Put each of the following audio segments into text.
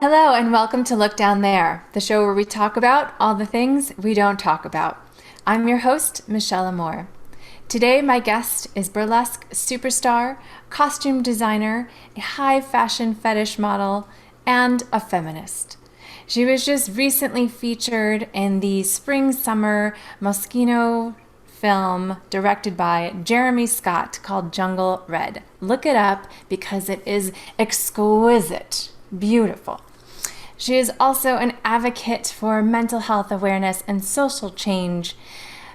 Hello, and welcome to Look Down There, the show where we talk about all the things we don't talk about. I'm your host, Michelle Amore. Today, my guest is burlesque superstar, costume designer, a high fashion fetish model, and a feminist. She was just recently featured in the spring-summer Moschino film directed by Jeremy Scott called Jungle Red. Look it up because it is exquisite, beautiful. She is also an advocate for mental health awareness and social change.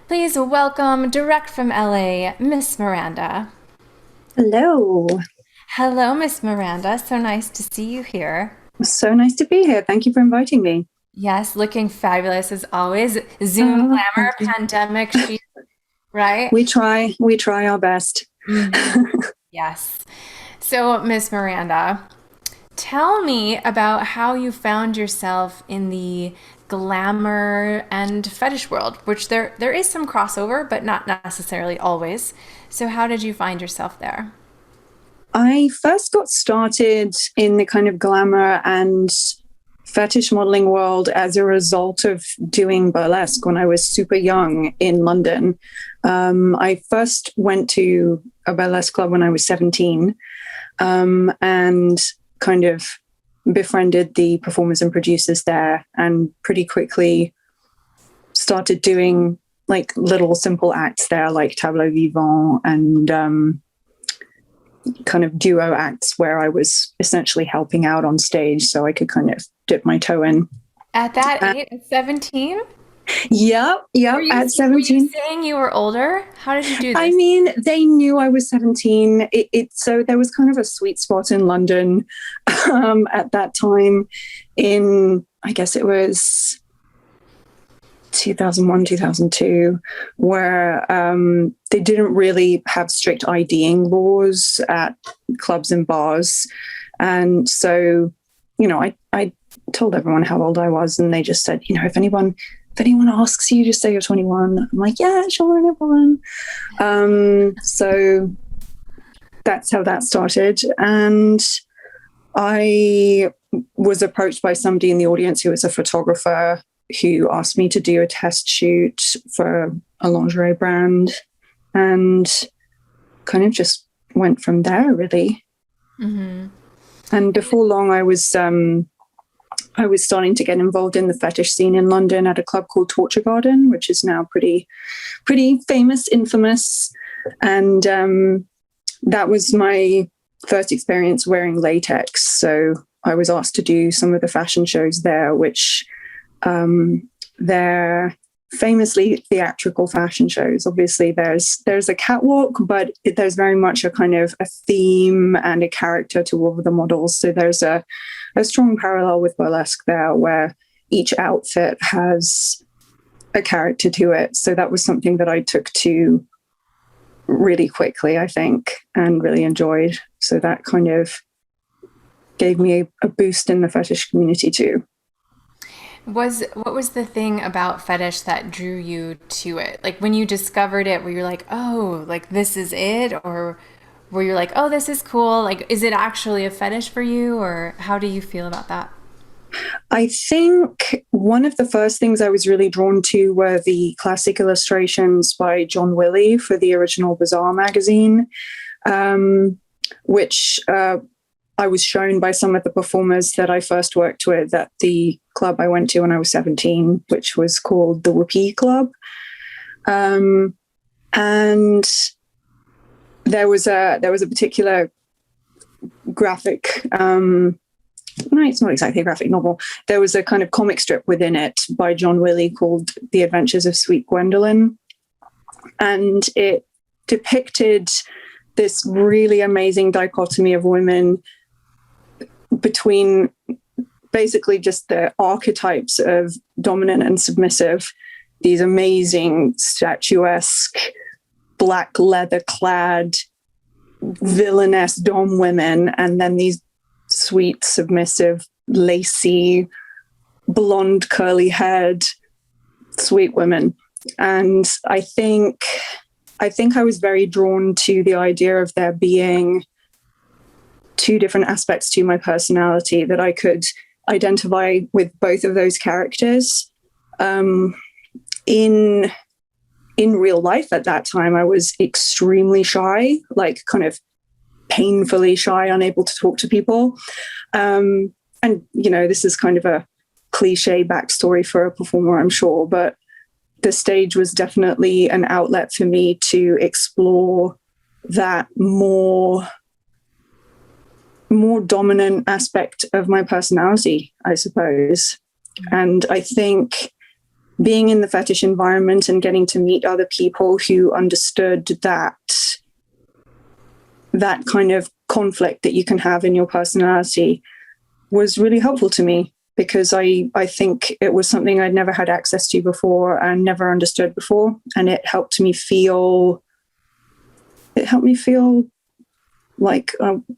Please welcome, direct from LA, Miss Miranda. Hello. Hello, Miss Miranda. So nice to see you here. So nice to be here. Thank you for inviting me. Yes, looking fabulous as always. Zoom glamour, pandemic chic, right? We try our best. Mm-hmm. Yes. So, Miss Miranda, tell me about how you found yourself in the glamour and fetish world, which there is some crossover, but not necessarily always. So how did you find yourself there? I first got started in the kind of glamour and fetish modeling world as a result of doing burlesque when I was super young in London. I first went to a burlesque club when I was 17, and kind of befriended the performers and producers there, and pretty quickly started doing like little simple acts there, like tableau vivant and kind of duo acts where I was essentially helping out on stage so I could kind of dip my toe in. At that age, at 17? Yep, at 17. Were you saying you were older? How did you do this? I mean, they knew I was 17. So there was kind of a sweet spot in London at that time in, I guess it was 2001, 2002, where they didn't really have strict IDing laws at clubs and bars. And so, I told everyone how old I was, and they just said, if anyone asks you, just say you're 21. I'm like, yeah, sure, no problem. So that's how that started. And I was approached by somebody in the audience who was a photographer who asked me to do a test shoot for a lingerie brand, and kind of just went from there, really. Mm-hmm. And before long, I was starting to get involved in the fetish scene in London at a club called Torture Garden, which is now pretty famous, infamous. And that was my first experience wearing latex. So I was asked to do some of the fashion shows there, which they're famously theatrical fashion shows. Obviously, there's a catwalk, but there's very much a kind of a theme and a character to all of the models. So there's a strong parallel with burlesque there, where each outfit has a character to it. So that was something that I took to really quickly, I think, and really enjoyed. So that kind of gave me a boost in the fetish community too. What was the thing about fetish that drew you to it? Like when you discovered it, were you like, oh, like this is it? Or were you like, oh, this is cool? Like, is it actually a fetish for you? Or how do you feel about that? I think one of the first things I was really drawn to were the classic illustrations by John Willie for the original Bazaar magazine, which I was shown by some of the performers that I first worked with at the club I went to when I was 17, which was called the Whoopee Club. And there was a particular graphic, no, it's not exactly a graphic novel. There was a kind of comic strip within it by John Willie called The Adventures of Sweet Gwendolyn. And it depicted this really amazing dichotomy of women between basically just the archetypes of dominant and submissive, these amazing statuesque, black leather clad, villainous dom women, and then these sweet, submissive, lacy, blonde, curly haired, sweet women. And I think I was very drawn to the idea of there being two different aspects to my personality that I could identify with both of those characters. In real life at that time, I was extremely shy, like kind of painfully shy, unable to talk to people. And, this is kind of a cliche backstory for a performer, I'm sure, but the stage was definitely an outlet for me to explore that more dominant aspect of my personality, I suppose. And I think being in the fetish environment and getting to meet other people who understood that kind of conflict that you can have in your personality was really helpful to me, because I think it was something I'd never had access to before and never understood before. And it helped me feel like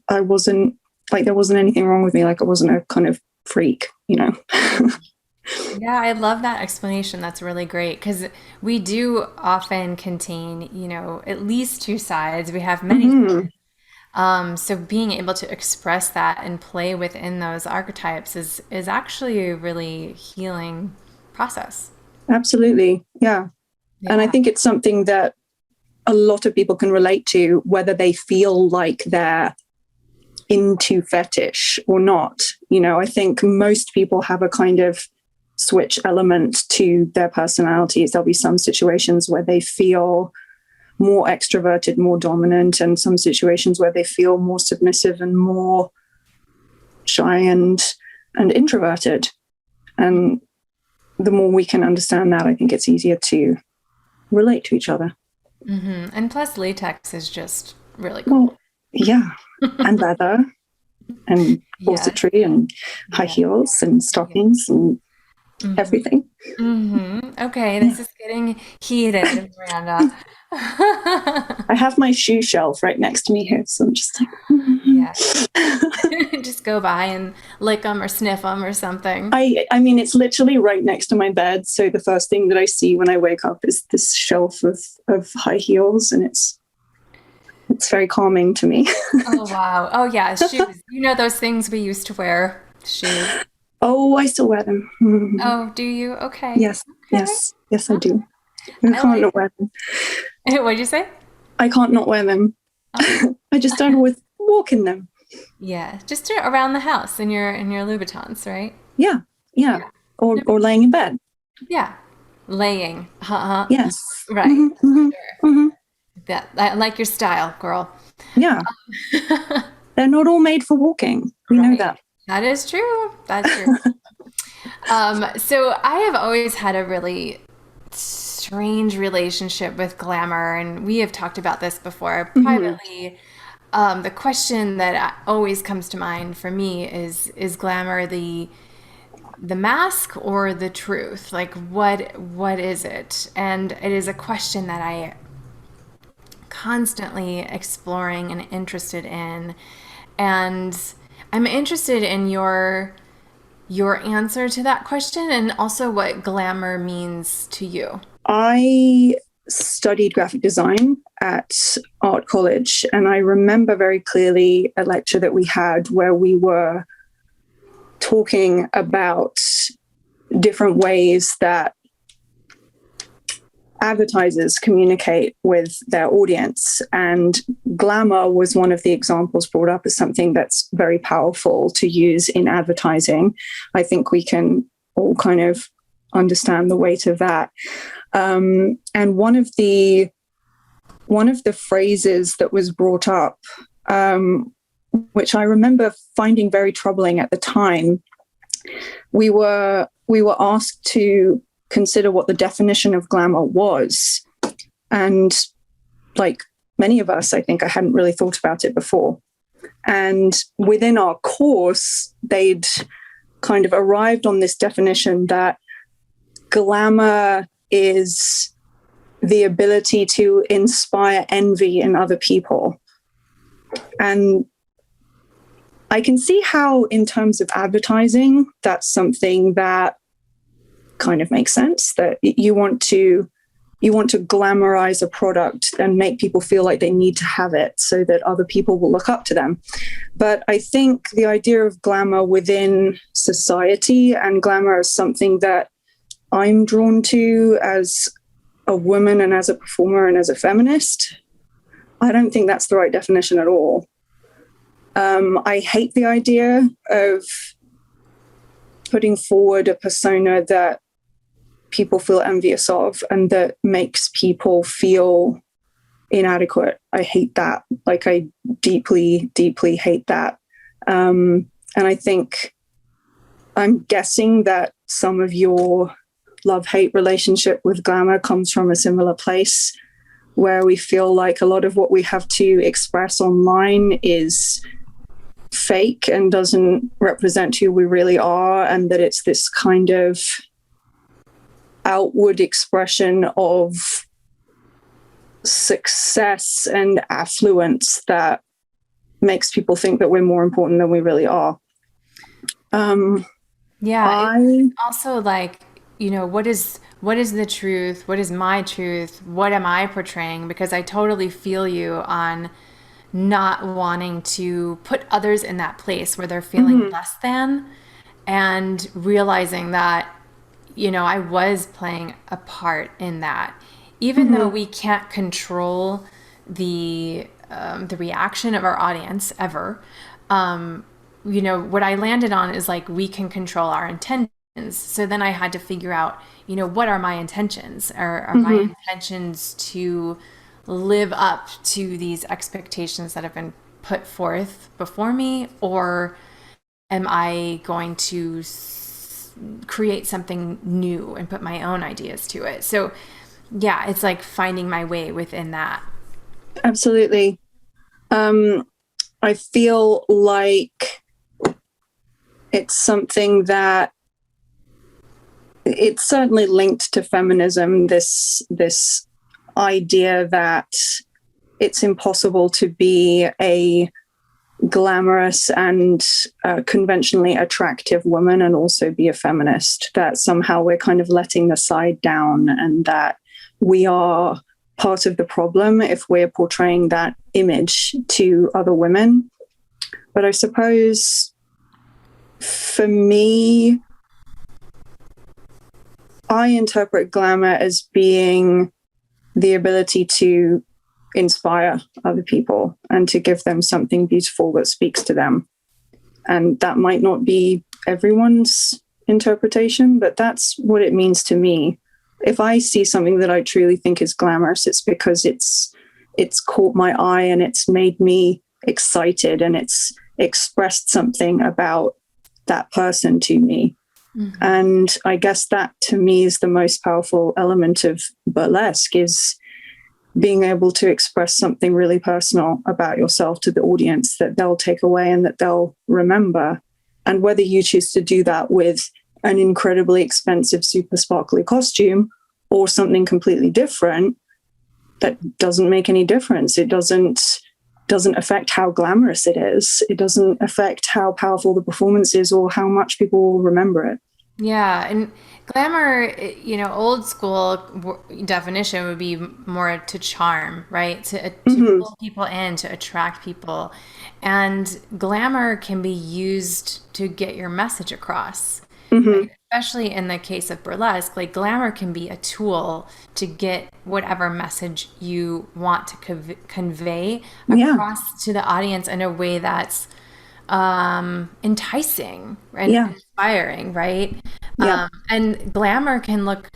I wasn't, like there wasn't anything wrong with me, like I wasn't a kind of freak, Yeah, I love that explanation. That's really great, because we do often contain, at least two sides. We have many sides. So being able to express that and play within those archetypes is actually a really healing process. Absolutely. Yeah. And I think it's something that a lot of people can relate to, whether they feel like they're into fetish or not. I think most people have a kind of switch element to their personalities. There'll be some situations where they feel more extroverted, more dominant, and some situations where they feel more submissive and more shy and introverted. And the more we can understand that, I think it's easier to relate to each other. Mm-hmm. And plus latex is just really cool. Well, yeah. And leather and corsetry and high heels and stockings and everything. Okay, this is getting heated, Miranda. I have my shoe shelf right next to me here, so I'm just like, just go by and lick them or sniff them or something. I mean, it's literally right next to my bed, so the first thing that I see when I wake up is this shelf of high heels, and it's very calming to me. Oh wow! Oh yeah, shoes. Those things we used to wear, shoes. Oh, I still wear them. Oh, do you? Okay. Yes, okay. yes, I do. I can't not wear them. What'd you say? I can't not wear them. Oh. I just don't always walk in them. Yeah, just around the house in your Louboutins, right? Yeah. Or laying in bed. Yeah, laying. Yes. Right. Sure. That I like your style, girl. Yeah. They're not all made for walking. We know that. That is true. That's true. So I have always had a really strange relationship with glamour, and we have talked about this before privately. The question that always comes to mind for me is glamour the mask or the truth? Like what is it? And it is a question that I constantly exploring and interested in, and I'm interested in your answer to that question, and also what glamour means to you. I studied graphic design at art college, and I remember very clearly a lecture that we had where we were talking about different ways that advertisers communicate with their audience, and glamour was one of the examples brought up as something that's very powerful to use in advertising. I think we can all kind of understand the weight of that. And one of the phrases that was brought up, which I remember finding very troubling at the time, we were asked to consider what the definition of glamour was. And like many of us, I think I hadn't really thought about it before. And within our course, they'd kind of arrived on this definition that glamour is the ability to inspire envy in other people. And I can see how, in terms of advertising, that's something that kind of makes sense, that you want to you want to glamorize a product and make people feel like they need to have it so that other people will look up to them. But I think the idea of glamour within society, and glamour is something that I'm drawn to as a woman and as a performer and as a feminist, I don't think that's the right definition at all. I hate the idea of putting forward a persona that people feel envious of and that makes people feel inadequate. I hate that. Like, I deeply, deeply hate that. And I think, I'm guessing that some of your love-hate relationship with glamour comes from a similar place, where we feel like a lot of what we have to express online is fake and doesn't represent who we really are, and that it's this kind of outward expression of success and affluence that makes people think that we're more important than we really are. It's also like, what is the truth? What is my truth? What am I portraying? Because I totally feel you on not wanting to put others in that place where they're feeling less than, and realizing that, I was playing a part in that, even though we can't control the reaction of our audience ever. What I landed on is like, we can control our intentions. So then I had to figure out, what are my intentions? Are my intentions to live up to these expectations that have been put forth before me, or am I going to create something new and put my own ideas to it? So yeah, it's like finding my way within that. Absolutely. I feel like it's something that it's certainly linked to feminism, this idea that it's impossible to be a glamorous and conventionally attractive woman and also be a feminist, that somehow we're kind of letting the side down, and that we are part of the problem if we're portraying that image to other women. But I suppose for me, I interpret glamour as being the ability to inspire other people and to give them something beautiful that speaks to them. And that might not be everyone's interpretation, but that's what it means to me. If I see something that I truly think is glamorous, it's because it's caught my eye and it's made me excited and it's expressed something about that person to me. And I guess that to me is the most powerful element of burlesque, is being able to express something really personal about yourself to the audience that they'll take away and that they'll remember. And whether you choose to do that with an incredibly expensive, super sparkly costume or something completely different, that doesn't make any difference. It doesn't affect how glamorous it is. It doesn't affect how powerful the performance is or how much people will remember it. Yeah, and glamour, old school definition would be more to charm, right? To pull people in, to attract people. And glamour can be used to get your message across, right? Especially in the case of burlesque, like glamour can be a tool to get whatever message you want to convey across to the audience in a way that's enticing and inspiring, right? And glamour can look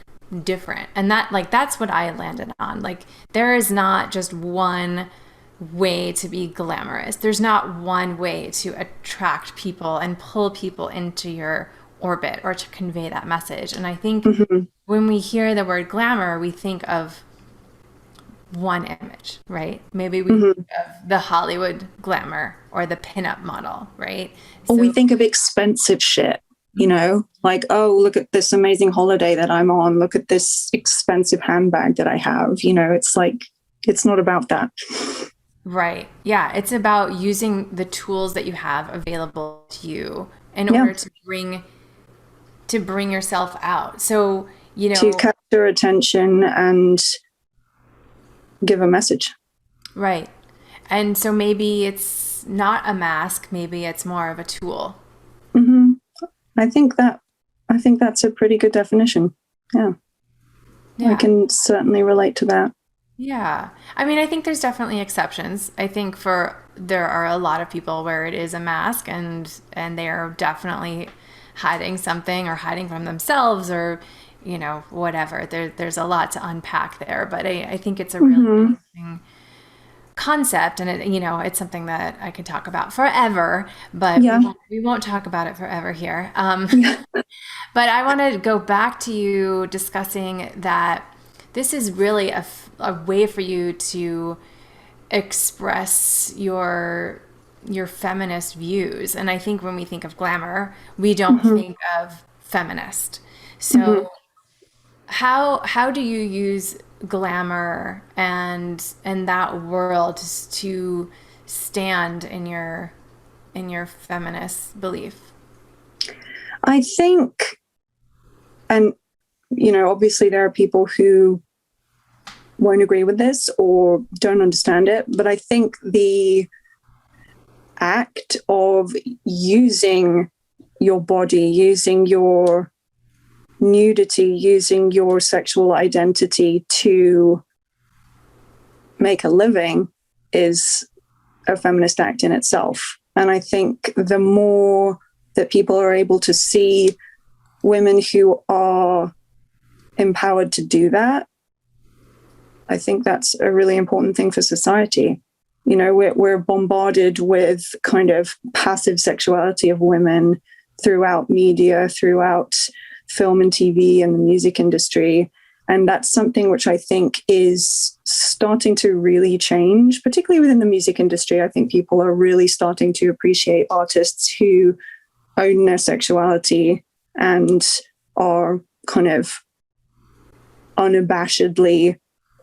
different, and that's what I landed on. Like, there is not just one way to be glamorous. There's not one way to attract people and pull people into your orbit or to convey that message. And I think when we hear the word glamour, we think of one image, right? Maybe we think of the Hollywood glamour or the pinup model, right? Or we think of expensive shit, like, oh, look at this amazing holiday that I'm on. Look at this expensive handbag that I have. It's like, it's not about that. Right. Yeah. It's about using the tools that you have available to you in order to bring yourself out. So, to capture capture attention and give a message. Right. And so maybe it's not a mask, maybe it's more of a tool. Hmm. I think that's a pretty good definition. Yeah. I Yeah. can certainly relate to that. Yeah. I mean, I think there's definitely exceptions. I think there are a lot of people where it is a mask and they're definitely hiding something or hiding from themselves or whatever. There's a lot to unpack there, but I think it's a really Hmm. interesting concept, and it's something that I could talk about forever, but we Yeah. won't talk about it forever here. Yeah. But I want to go back to you discussing that this is really a way for you to express your feminist views. And I think when we think of glamour, we don't Hmm. think of feminist. Hmm. So how do you use glamour and that world to stand in your feminist belief? I think, and obviously there are people who won't agree with this or don't understand it, but I think the act of using your body, using your nudity, using your sexual identity to make a living is a feminist act in itself. And I think the more that people are able to see women who are empowered to do that, I think that's a really important thing for society. We're bombarded with kind of passive sexuality of women throughout media, throughout film and TV and the music industry. And that's something which I think is starting to really change, particularly within the music industry. I think people are really starting to appreciate artists who own their sexuality and are kind of unabashedly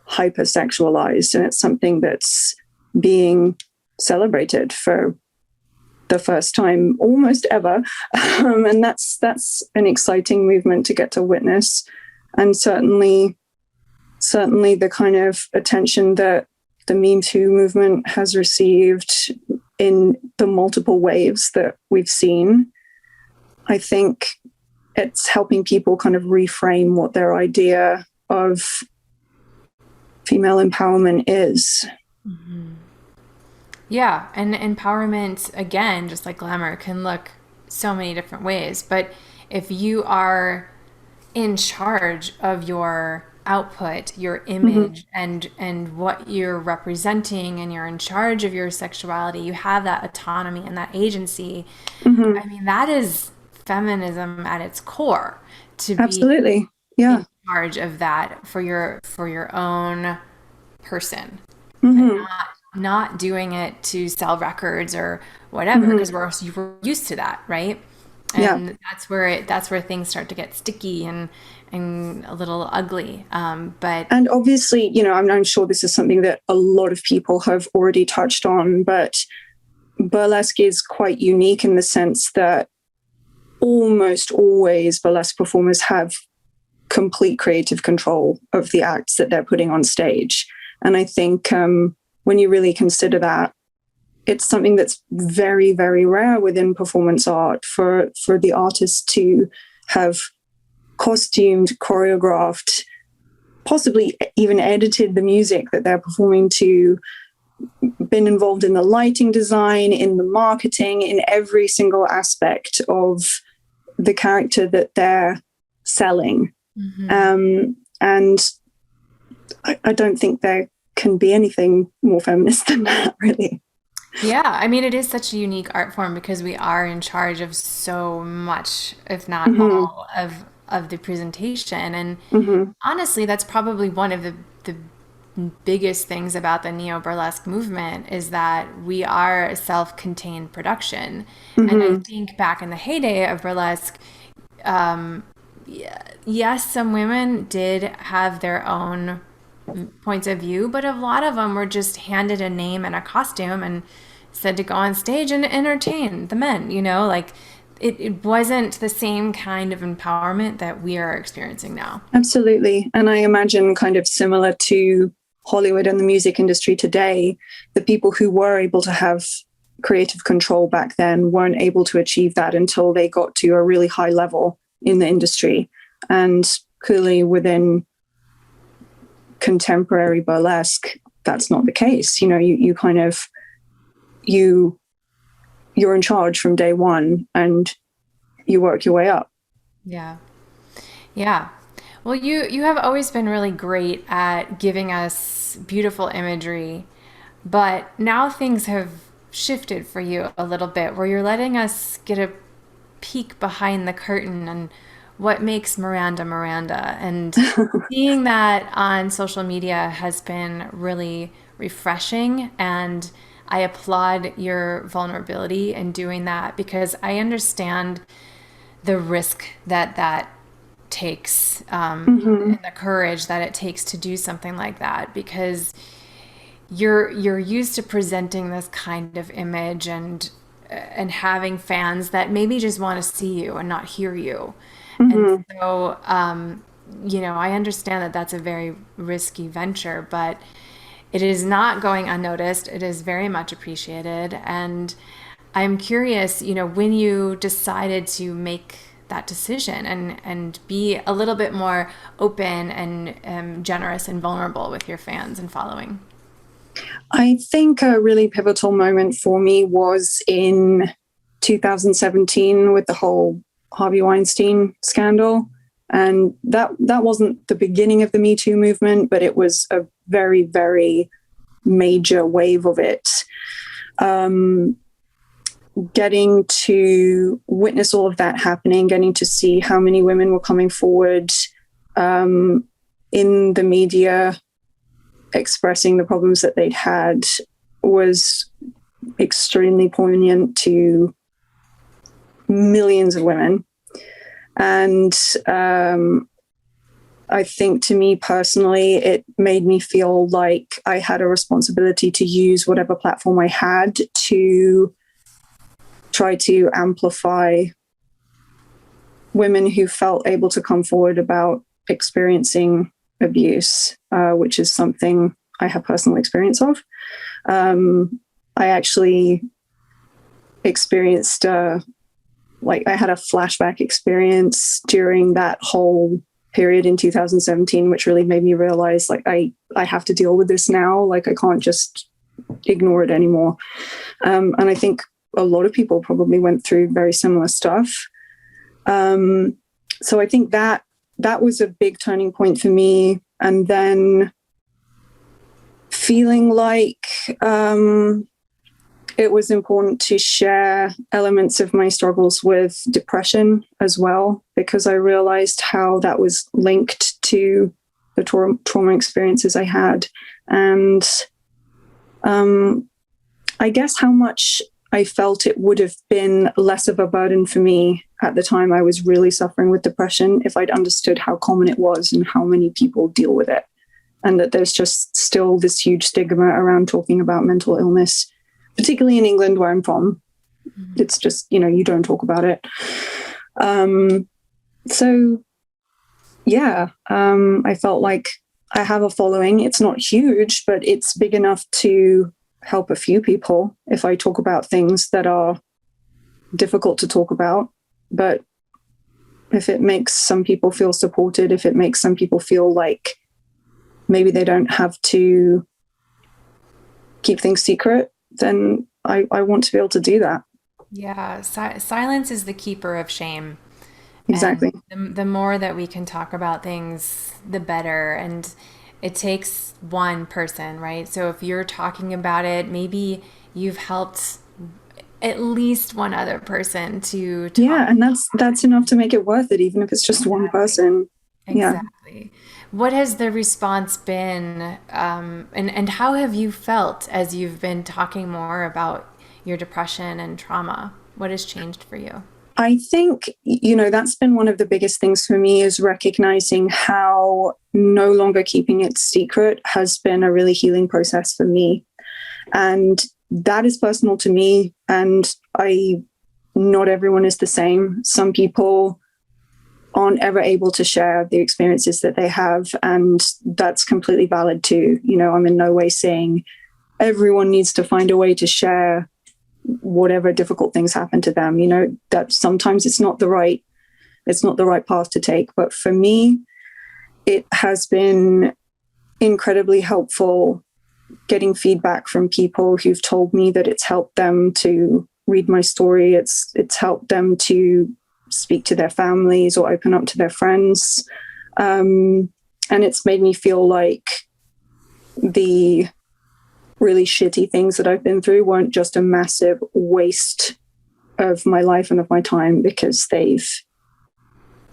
hypersexualized. And it's something that's being celebrated for the first time almost ever. And that's an exciting movement to get to witness. And certainly the kind of attention that the Me Too movement has received in the multiple waves that we've seen, I think it's helping people kind of reframe what their idea of female empowerment is. Mm-hmm. Yeah, and empowerment, again, just like glamour, can look so many different ways. But if you are in charge of your output, your Mm-hmm. image, and what you're representing, and you're in charge of your sexuality, you have that autonomy and that agency. Mm-hmm. I mean, that is feminism at its core, to be Absolutely. Yeah. in charge of that for your own person, and Mm-hmm. not doing it to sell records or whatever, Mm-hmm. because we're used to that, right? Yeah. And that's where things start to get sticky and a little ugly. But And obviously, I'm sure this is something that a lot of people have already touched on, but burlesque is quite unique in the sense that almost always burlesque performers have complete creative control of the acts that they're putting on stage. And I think when you really consider that, it's something that's very, very rare within performance art for the artist to have costumed, choreographed, possibly even edited the music that they're performing to, been involved in the lighting design, in the marketing, in every single aspect of the character that they're selling. mm-hmm. And I don't think there can be anything more feminist than that, really. Yeah, I mean, it is such a unique art form because we are in charge of so much, if not Mm-hmm. all, of the presentation. And Mm-hmm. honestly, that's probably one of the biggest things about the neo burlesque movement is that we are a self-contained production. And I Mm-hmm. think back in the heyday of burlesque, yes, some women did have their own points of view, but a lot of them were just handed a name and a costume and said to go on stage and entertain the men, like it wasn't the same kind of empowerment that we are experiencing now. Absolutely. And I imagine kind of similar to Hollywood and the music industry today, the people who were able to have creative control back then weren't able to achieve that until they got to a really high level in the industry. And clearly within contemporary burlesque, that's not the case. You know, you kind of, you're in charge from day one and you work your way up. Yeah. Yeah. Well, you have always been really great at giving us beautiful imagery, but now things have shifted for you a little bit where you're letting us get a peek behind the curtain and what makes Miranda Miranda. And seeing that on social media has been really refreshing. And I applaud your vulnerability in doing that because I understand the risk that takes and the courage that it takes to do something like that because you're used to presenting this kind of image and having fans that maybe just want to see you and not hear you. And so, you know, I understand that that's a very risky venture, but it is not going unnoticed. It is very much appreciated. And I'm curious, you know, when you decided to make that decision and be a little bit more open and generous and vulnerable with your fans and following. I think a really pivotal moment for me was in 2017 with the whole Harvey Weinstein scandal. And that wasn't the beginning of the Me Too movement, but it was a very, very major wave of it. Getting to witness all of that happening, getting to see how many women were coming forward in the media, expressing the problems that they'd had was extremely poignant to millions of women. And I think to me personally, it made me feel like I had a responsibility to use whatever platform I had to try to amplify women who felt able to come forward about experiencing abuse, which is something I have personal experience of. I actually experienced, I had a flashback experience during that whole period in 2017, which really made me realize, I have to deal with this now. I can't just ignore it anymore. And I think a lot of people probably went through very similar stuff. So I think that was a big turning point for me. And then feeling like it was important to share elements of my struggles with depression as well, because I realized how that was linked to the trauma experiences I had. And I guess how much I felt it would have been less of a burden for me at the time I was really suffering with depression if I'd understood how common it was and how many people deal with it. And that there's just still this huge stigma around talking about mental illness, particularly in England where I'm from. It's just, you don't talk about it. I felt like I have a following. It's not huge, but it's big enough to help a few people if I talk about things that are difficult to talk about. But if it makes some people feel supported, if it makes some people feel like maybe they don't have to keep things secret, then I want to be able to do that. Yeah, silence is the keeper of shame. Exactly. And the more that we can talk about things, the better. And it takes one person, right? So if you're talking about it, maybe you've helped at least one other person to talk. Yeah, and that's enough to make it worth it, even if it's just one person. Exactly. Yeah. What has the response been, and how have you felt as you've been talking more about your depression and trauma? What has changed for you? I think, that's been one of the biggest things for me is recognizing how no longer keeping it secret has been a really healing process for me. And that is personal to me. And I not everyone is the same. Some people aren't ever able to share the experiences that they have, and that's completely valid too. You know, I'm in no way saying everyone needs to find a way to share whatever difficult things happen to them. You know, that sometimes it's not the right path to take. But for me, it has been incredibly helpful getting feedback from people who've told me that it's helped them to read my story. It's helped them to speak to their families or open up to their friends. And it's made me feel like the really shitty things that I've been through weren't just a massive waste of my life and of my time, because they've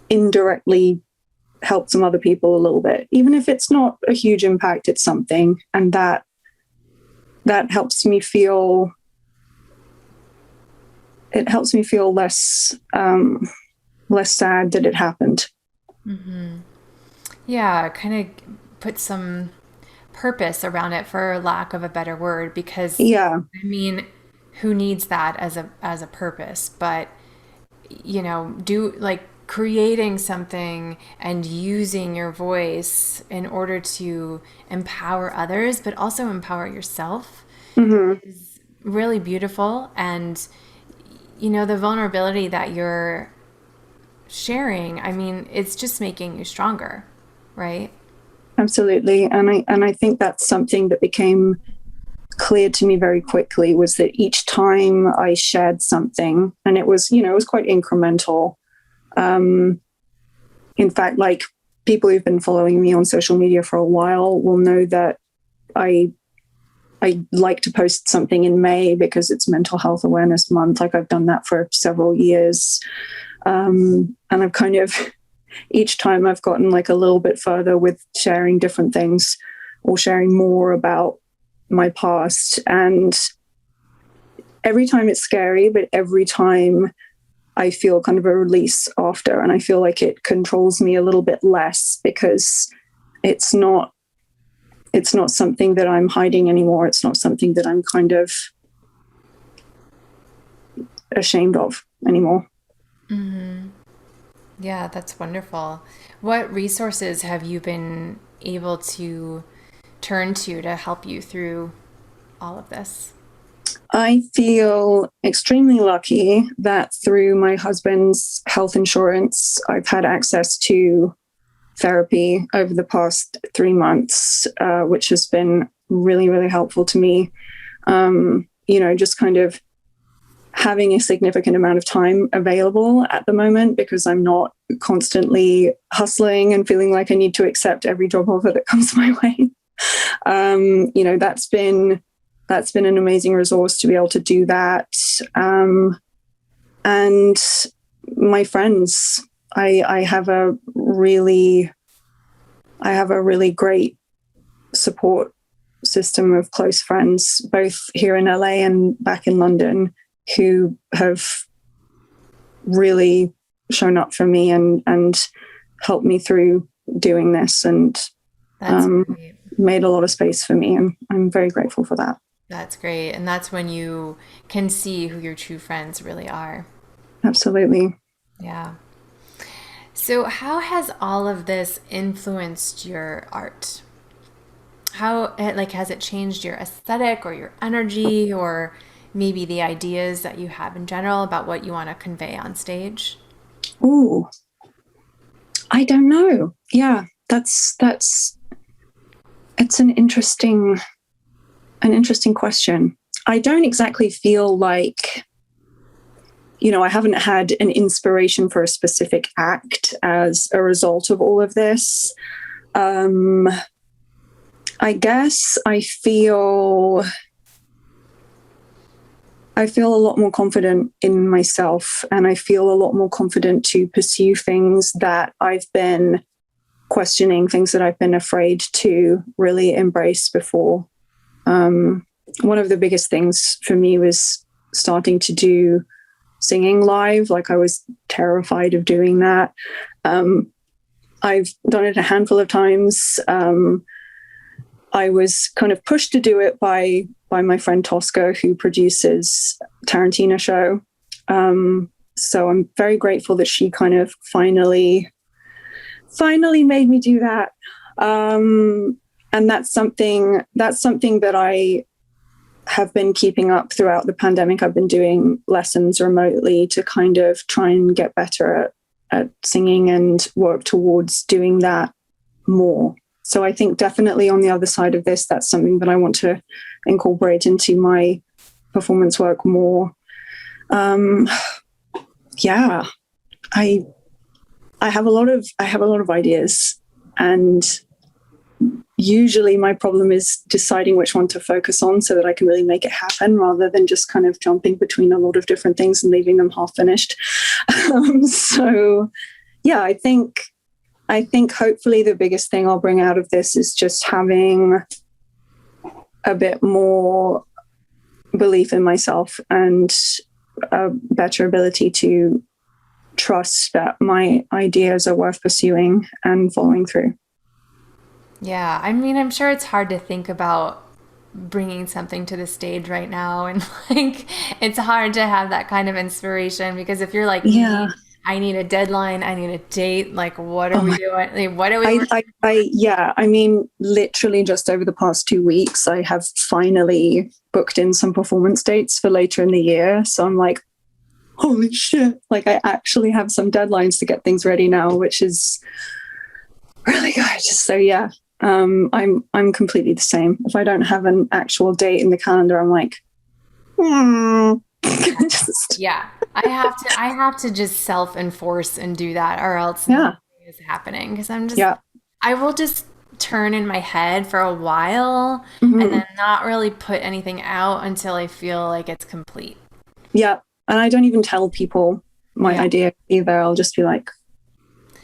indirectly helped some other people a little bit. Even if it's not a huge impact, it's something. And that helps me feel, it helps me feel less sad that it happened. Mm-hmm. Yeah, kind of put some purpose around it, for lack of a better word, because Yeah, I mean, who needs that as a purpose? But you know, do like creating something and using your voice in order to empower others, but also empower yourself, is really beautiful. And you know, the vulnerability that you're sharing, I mean, it's just making you stronger, right? absolutely. And I think that's something that became clear to me very quickly, was that each time I shared something, and it was, you know, it was quite incremental. In fact, like, people who've been following me on social media for a while will know that I like to post something in May because it's Mental Health Awareness Month. Like, I've done that for several years. And I've kind of, each time I've gotten like a little bit further with sharing different things or sharing more about my past. And every time it's scary, but every time I feel kind of a release after, and I feel like it controls me a little bit less, because it's not something that I'm hiding anymore. It's not something that I'm kind of ashamed of anymore. Mm-hmm. Yeah, that's wonderful. What resources have you been able to turn to help you through all of this? I feel extremely lucky that through my husband's health insurance, I've had access to therapy over the past 3 months, which has been really, really helpful to me. You know, just kind of having a significant amount of time available at the moment, because I'm not constantly hustling and feeling like I need to accept every job offer that comes my way. You know, that's been an amazing resource to be able to do that. And my friends, I have a really great support system of close friends, both here in LA and back in London, who have really shown up for me and helped me through doing this, and made a lot of space for me. And I'm very grateful for that. That's great. And that's when you can see who your true friends really are. Absolutely. Yeah. So, how has all of this influenced your art? How, like, has it changed your aesthetic or your energy, or maybe the ideas that you have in general about what you want to convey on stage? Ooh, I don't know. Yeah, it's an interesting question. I don't exactly feel like, you know, I haven't had an inspiration for a specific act as a result of all of this. I guess I feel a lot more confident in myself, and I feel a lot more confident to pursue things that I've been questioning, things that I've been afraid to really embrace before. One of the biggest things for me was starting to do singing live. Like, I was terrified of doing that. I've done it a handful of times. I was kind of pushed to do it by my friend Tosca, who produces Tarantino show. So I'm very grateful that she kind of finally made me do that. And that's something that I have been keeping up throughout the pandemic. I've been doing lessons remotely to kind of try and get better at singing and work towards doing that more. So I think definitely on the other side of this, that's something that I want to incorporate into my performance work more. Yeah, I have a lot of ideas, and usually my problem is deciding which one to focus on so that I can really make it happen, rather than just kind of jumping between a lot of different things and leaving them half finished. So yeah, I think hopefully the biggest thing I'll bring out of this is just having a bit more belief in myself and a better ability to trust that my ideas are worth pursuing and following through. Yeah, I mean, I'm sure it's hard to think about bringing something to the stage right now, and like it's hard to have that kind of inspiration because if you're like Yeah. me, I need a deadline, I need a date, like what are Oh we my, doing? Like, what are we working? yeah. I mean, literally just over the past 2 weeks, I have finally booked in some performance dates for later in the year. So I'm like, holy shit. Like I actually have some deadlines to get things ready now, which is really good. So yeah, I'm completely the same. If I don't have an actual date in the calendar, I'm like, just, Yeah, I have to just self-enforce and do that or else yeah, nothing is happening because I'm just yeah, I will just turn in my head for a while and mhm, then not really put anything out until I feel like it's complete. yeah. And I don't even tell people my Yeah. idea either. I'll just be like,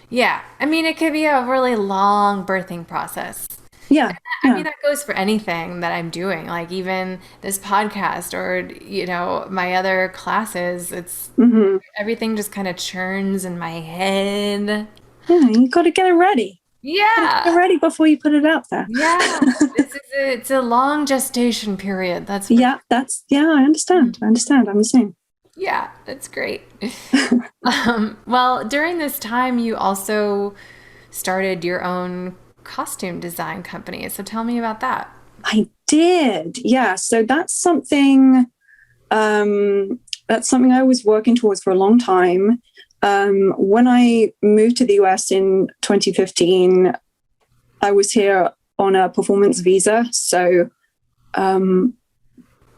Yeah. I mean, it could be a really long birthing process. yeah, I yeah, mean, that goes for anything that I'm doing, like even this podcast or, my other classes. It's hmm, everything just kind of churns in my head. yeah. You got to get it ready. Got to get it Yeah. ready before you put it out there. Yeah. It's a long gestation period. That's for Yeah, sure. yeah. I understand. I understand. I'm the same. Yeah, that's great. Well, during this time, you also started your own costume design company. So tell me about that. I did. Yeah. So that's something I was working towards for a long time. When I moved to the US in 2015, I was here on a performance visa. So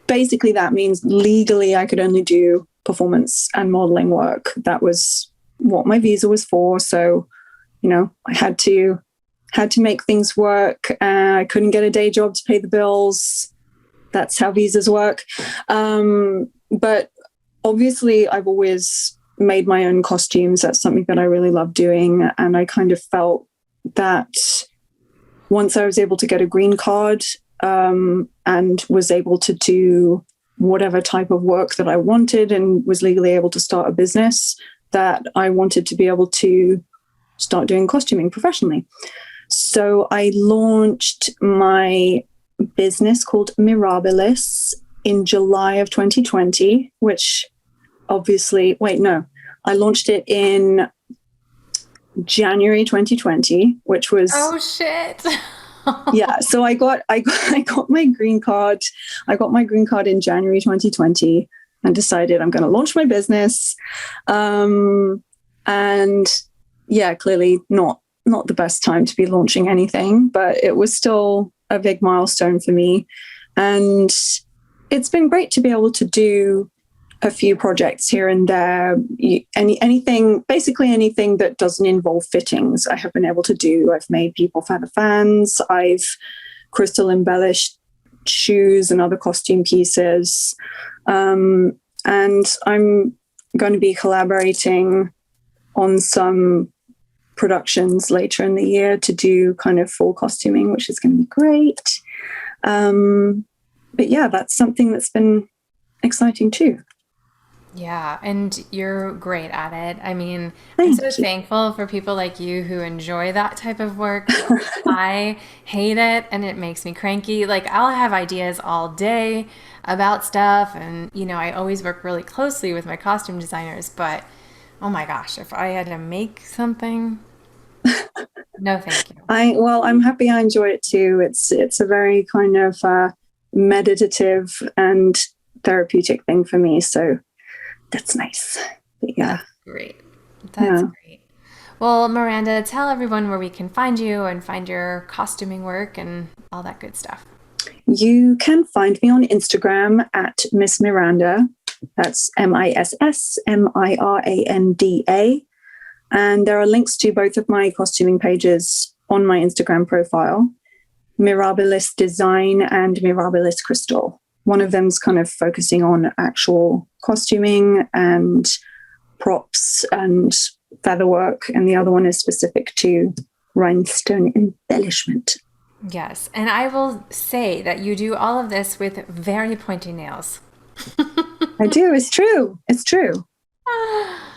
basically, that means legally I could only do performance and modeling work. That was what my visa was for. So, I had to make things work. I couldn't get a day job to pay the bills. That's how visas work. But obviously, I've always made my own costumes. That's something that I really love doing. And I kind of felt that once I was able to get a green card and was able to do whatever type of work that I wanted and was legally able to start a business, that I wanted to be able to start doing costuming professionally. So I launched my business called Mirabilis in July of 2020, which obviously, wait, no, I launched it in January 2020, which was Oh shit. yeah. So I got my green card. I got my green card in January 2020 and decided I'm going to launch my business. And yeah, clearly not the best time to be launching anything, but it was still a big milestone for me. And it's been great to be able to do a few projects here and there. Basically anything that doesn't involve fittings, I have been able to do. I've made people feather fans. I've crystal embellished shoes and other costume pieces. And I'm going to be collaborating on some productions later in the year to do kind of full costuming, which is going to be great. But yeah, that's something that's been exciting too. Yeah, and you're great at it. I mean, I'm Thank so you. thankful for people like you who enjoy that type of work. I hate it and it makes me cranky. Like, I'll have ideas all day about stuff, and I always work really closely with my costume designers, but oh my gosh, if I had to make something, no, thank you. I'm happy I enjoy it too. It's a very kind of meditative and therapeutic thing for me. So that's nice. But yeah, That's great. That's yeah. great. Well, Miranda, tell everyone where we can find you and find your costuming work and all that good stuff. You can find me on Instagram at Miss Miranda. That's MISSMIRANDA. And there are links to both of my costuming pages on my Instagram profile, Mirabilis Design and Mirabilis Crystal. One of them's kind of focusing on actual costuming and props and feather work, and the other one is specific to rhinestone embellishment. Yes, and I will say that you do all of this with very pointy nails. I do. It's true. It's true.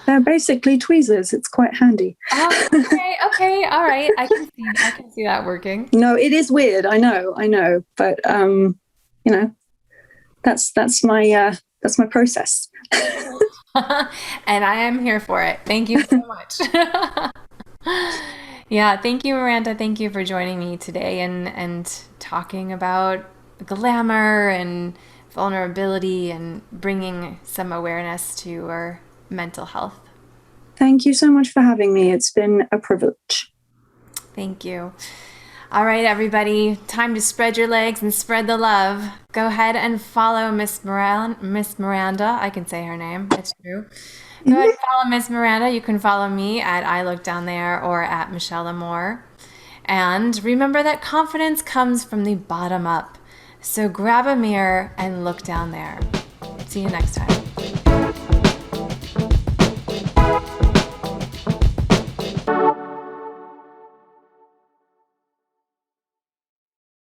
They're basically tweezers. It's quite handy. Oh, okay, okay, all right. I can see that working. No, it is weird. I know, but you know, that's my process. And I am here for it. Thank you so much. Yeah, thank you, Miranda. Thank you for joining me today and talking about glamour and vulnerability and bringing some awareness to our mental health. Thank you so much for having me. It's been a privilege. Thank you. All right, everybody, time to spread your legs and spread the love. Go ahead and follow Miss Miranda. I can say her name. It's true. Go ahead and follow Miss Miranda. You can follow me at I Look Down There or at Michelle Moore. And remember that confidence comes from the bottom up. So grab a mirror and look down there. See you next time.